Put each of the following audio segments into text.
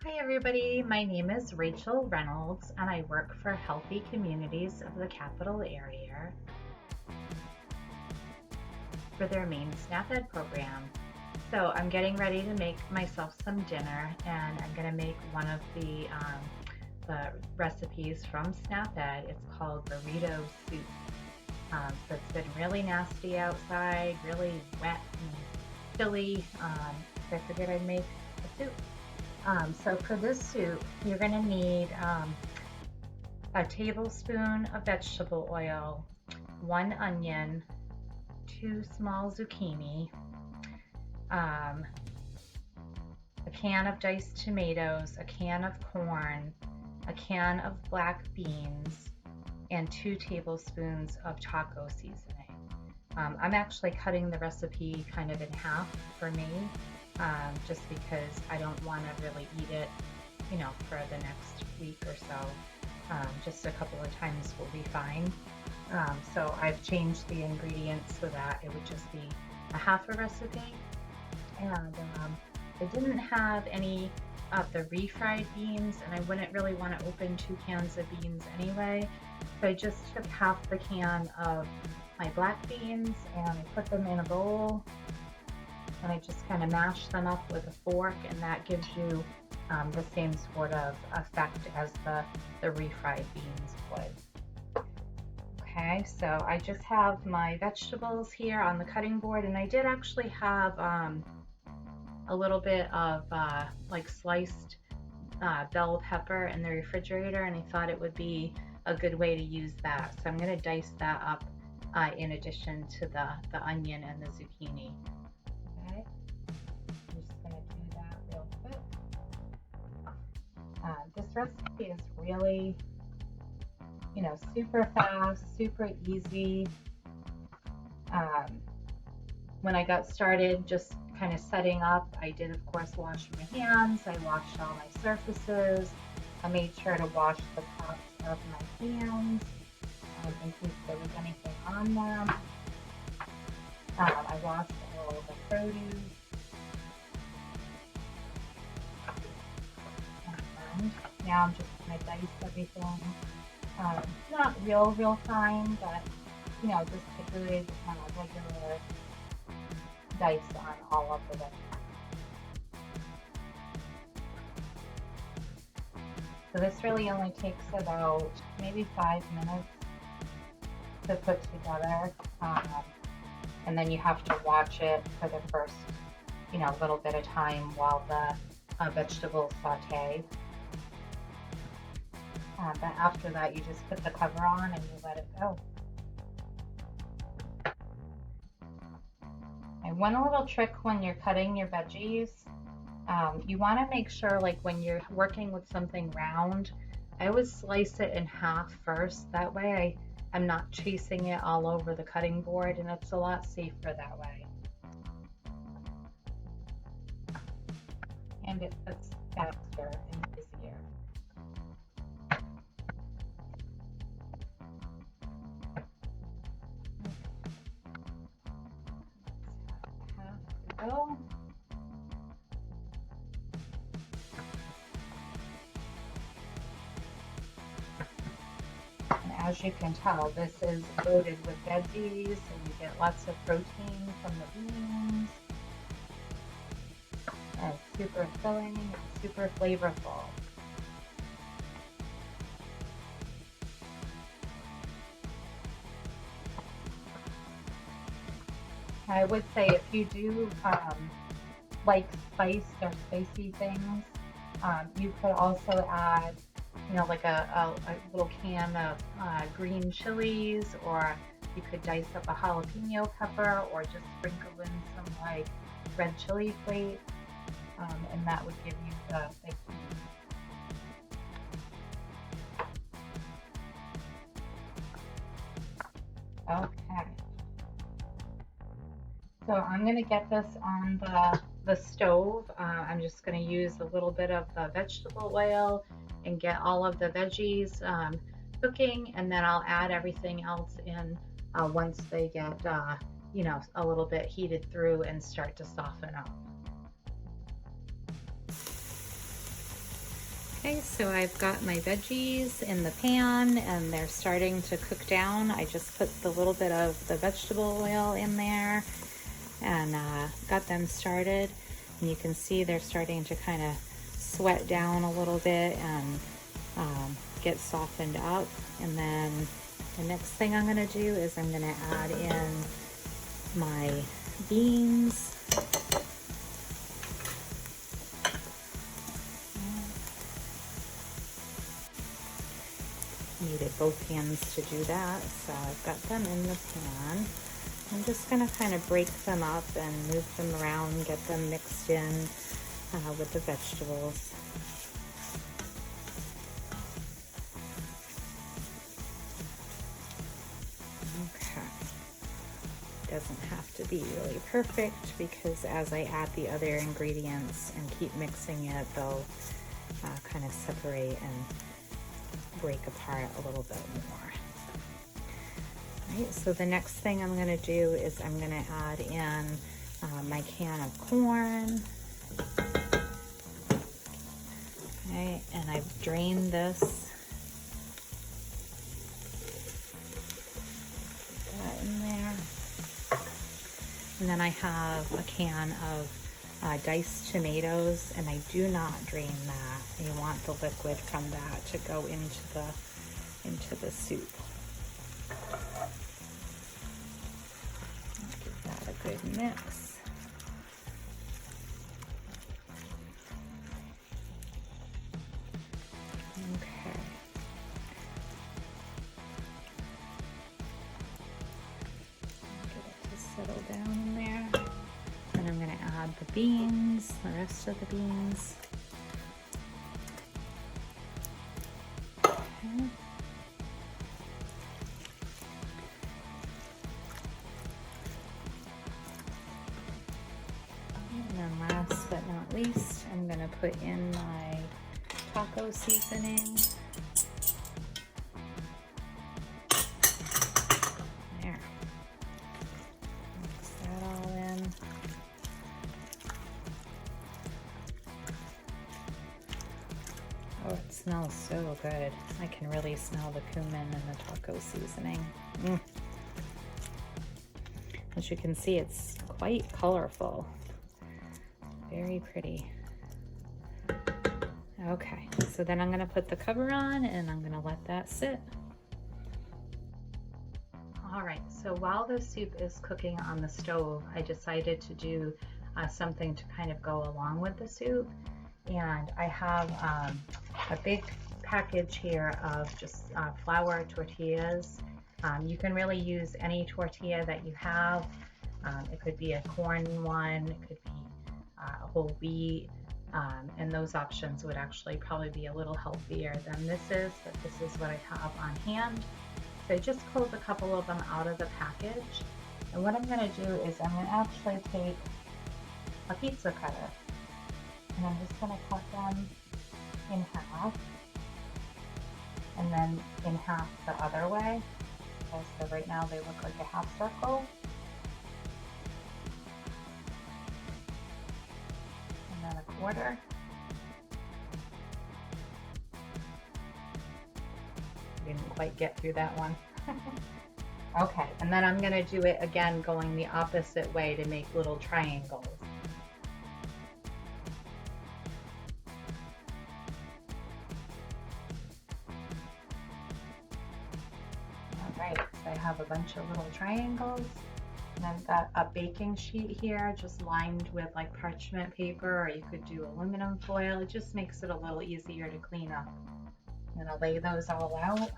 Hi everybody, my name is Rachel Reynolds and I work for Healthy Communities of the Capital Area for their main SNAP Ed program. So I'm getting ready to make myself some dinner and I'm going to make one of the recipes from SNAP Ed. It's called Burrito soup. So it's been really nasty outside, really wet and chilly. So I figured I'd make a soup. So for this soup, you're going to need a tablespoon of vegetable oil, 1 onion, 2 small zucchini, a can of diced tomatoes, a can of corn, a can of black beans, and 2 tablespoons of taco seasoning. I'm actually cutting the recipe kind of in half for me, just because I don't want to really eat it, for the next week or so. Just a couple of times will be fine. So I've changed the ingredients so that it would just be a half a recipe. And I didn't have any of the refried beans, and I wouldn't really want to open 2 cans of beans anyway. So I just took half the can of my black beans and I put them in a bowl and I just kind of mash them up with a fork, and that gives you the same sort of effect as the refried beans would. Okay, so I just have my vegetables here on the cutting board, and I did actually have a little bit of like sliced bell pepper in the refrigerator, and I thought it would be a good way to use that. So I'm going to dice that up in addition to the onion and the zucchini. Okay, I'm just going to do that real quick. This recipe is really, super fast, super easy. When I got started just kind of setting up, I did of course wash my hands. I washed all my surfaces. I made sure to wash the tops of my hands in case there was anything on them. I washed all the produce. And now I'm just going to dice everything. Not real fine, but just a good regular dice on all of the vegetables. So this really only takes about maybe 5 minutes to put together, and then you have to watch it for the first little bit of time while the vegetables saute. But after that, you just put the cover on and you let it go. And one little trick when you're cutting your veggies, you want to make sure, like when you're working with something round, I always slice it in half first. That way I'm not chasing it all over the cutting board, and it's a lot safer that way. And it's faster and easier. Go. And as you can tell, this is loaded with veggies, and you get lots of protein from the beans. And it's super filling and super flavorful. I would say if you do like spiced or spicy things, you could also add, like a little can of green chilies, or you could dice up a jalapeno pepper, or just sprinkle in some like red chili flakes, and that would give you the heat. Okay. So I'm going to get this on the stove. I'm just going to use a little bit of the vegetable oil and get all of the veggies cooking, and then I'll add everything else in once they get, a little bit heated through and start to soften up. Okay, so I've got my veggies in the pan and they're starting to cook down. I just put the little bit of the vegetable oil in there and got them started. And you can see they're starting to kind of sweat down a little bit and get softened up. And then the next thing I'm gonna do is I'm gonna add in my beans. Needed both hands to do that, so I've got them in the pan. I'm just going to kind of break them up and move them around, get them mixed in with the vegetables. Okay. Doesn't have to be really perfect because as I add the other ingredients and keep mixing it, they'll kind of separate and break apart a little bit more. Right, so the next thing I'm going to do is I'm going to add in my can of corn. Okay, and I've drained this. Put that in there. And then I have a can of diced tomatoes, and I do not drain that. You want the liquid from that to go into the soup. Give that a good mix. Okay. Get it to settle down in there. Then I'm going to add the beans, the rest of the beans. Okay. And then last but not least, I'm going to put in my taco seasoning. There. Mix that all in. Oh, it smells so good. I can really smell the cumin and the taco seasoning. As you can see, it's quite colorful. Very pretty. Okay, so then I'm gonna put the cover on and I'm gonna let that sit. All right, so while the soup is cooking on the stove, I decided to do something to kind of go along with the soup. And I have a big package here of just flour tortillas. You can really use any tortilla that you have. It could be a corn one, it could be a whole wheat, and those options would actually probably be a little healthier than this is, but this is what I have on hand. So I just pulled a couple of them out of the package. And what I'm gonna do is I'm gonna actually take a pizza cutter and I'm just gonna cut them in half and then in half the other way. Okay, so right now they look like a half circle. And then a quarter. Didn't quite get through that one. Okay, and then I'm gonna do it again going the opposite way to make little triangles. Alright, so I have a bunch of little triangles. And I've got a baking sheet here just lined with like parchment paper, or you could do aluminum foil. It just makes it a little easier to clean up. I'm gonna lay those all out.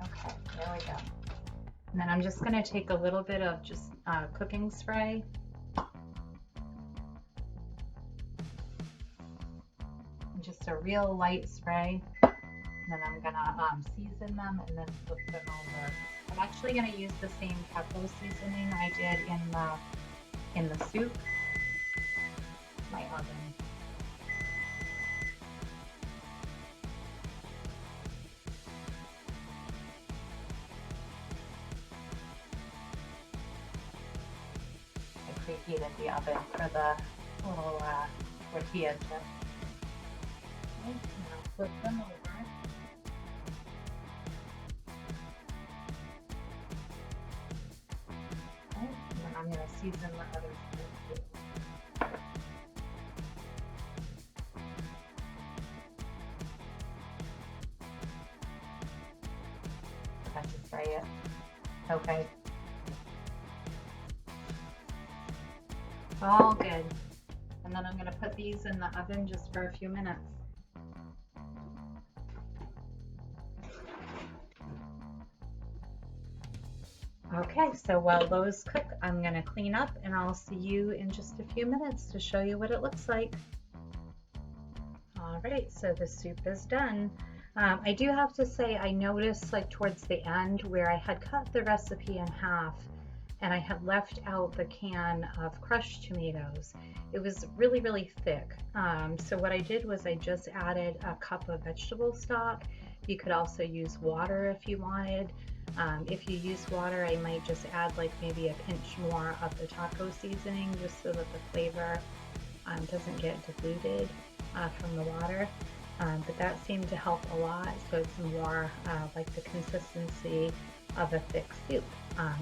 Okay, there we go. And then I'm just gonna take a little bit of just cooking spray. Just a real light spray. And then I'm gonna season them and then flip them over. I'm actually gonna use the same taco seasoning I did in the soup. My oven. preheated the oven for the little tortilla chips. Okay, now flip them over. Okay, and then I'm going to season the other side too. I should spray it. Okay. All good. And then I'm going to put these in the oven just for a few minutes. Okay, so while those cook, I'm going to clean up and I'll see you in just a few minutes to show you what it looks like. All right, so the soup is done. I do have to say I noticed like towards the end where I had cut the recipe in half and I had left out the can of crushed tomatoes. It was really, really thick. So what I did was I just added a cup of vegetable stock. You could also use water if you wanted. If you use water, I might just add like maybe a pinch more of the taco seasoning just so that the flavor doesn't get diluted from the water. But that seemed to help a lot, so it's more like the consistency of a thick soup.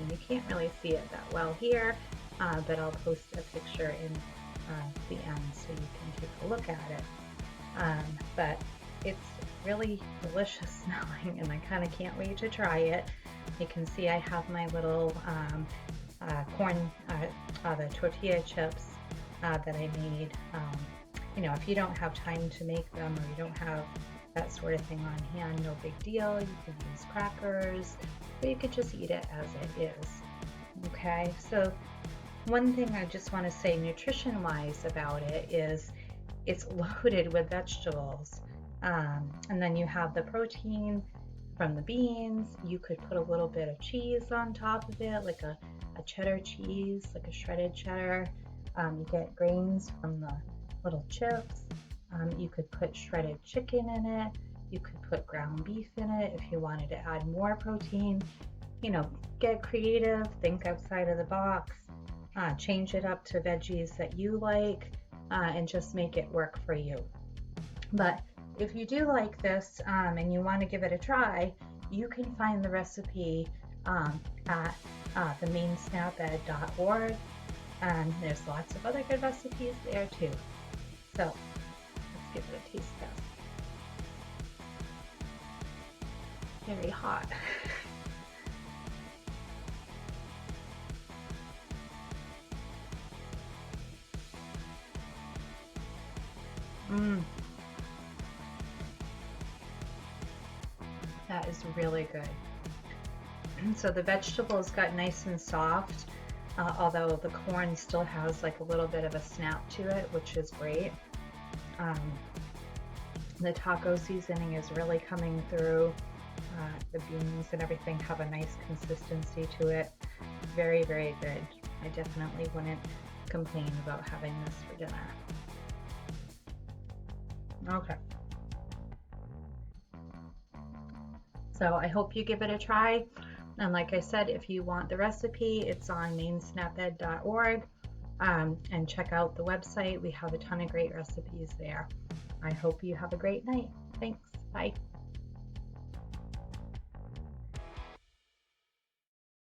You can't really see it that well here, but I'll post a picture in the end so you can take a look at it. But it's really delicious smelling and I kind of can't wait to try it. You can see I have my little corn, the tortilla chips that I made. You know, if you don't have time to make them or you don't have that sort of thing on hand, no big deal. You could use crackers, or you could just eat it as it is. Okay, so one thing I just want to say nutrition-wise about it is it's loaded with vegetables. And then you have the protein from the beans. You could put a little bit of cheese on top of it, like a cheddar cheese, like a shredded cheddar. You get grains from the little chips. You could put shredded chicken in it. You could put ground beef in it if you wanted to add more protein. You know, get creative, think outside of the box, change it up to veggies that you like, and just make it work for you. But if you do like this and you want to give it a try, you can find the recipe at themainsnaped.org, and there's lots of other good recipes there too. So let's give it a taste test. Very hot. That is really good. So the vegetables got nice and soft, although the corn still has like a little bit of a snap to it, which is great. The taco seasoning is really coming through. The beans and everything have a nice consistency to it. Very, very good. I definitely wouldn't complain about having this for dinner. Okay. So I hope you give it a try. And like I said, if you want the recipe, it's on mainsnaped.org. And check out the website. We have a ton of great recipes there. I hope you have a great night. Thanks. Bye.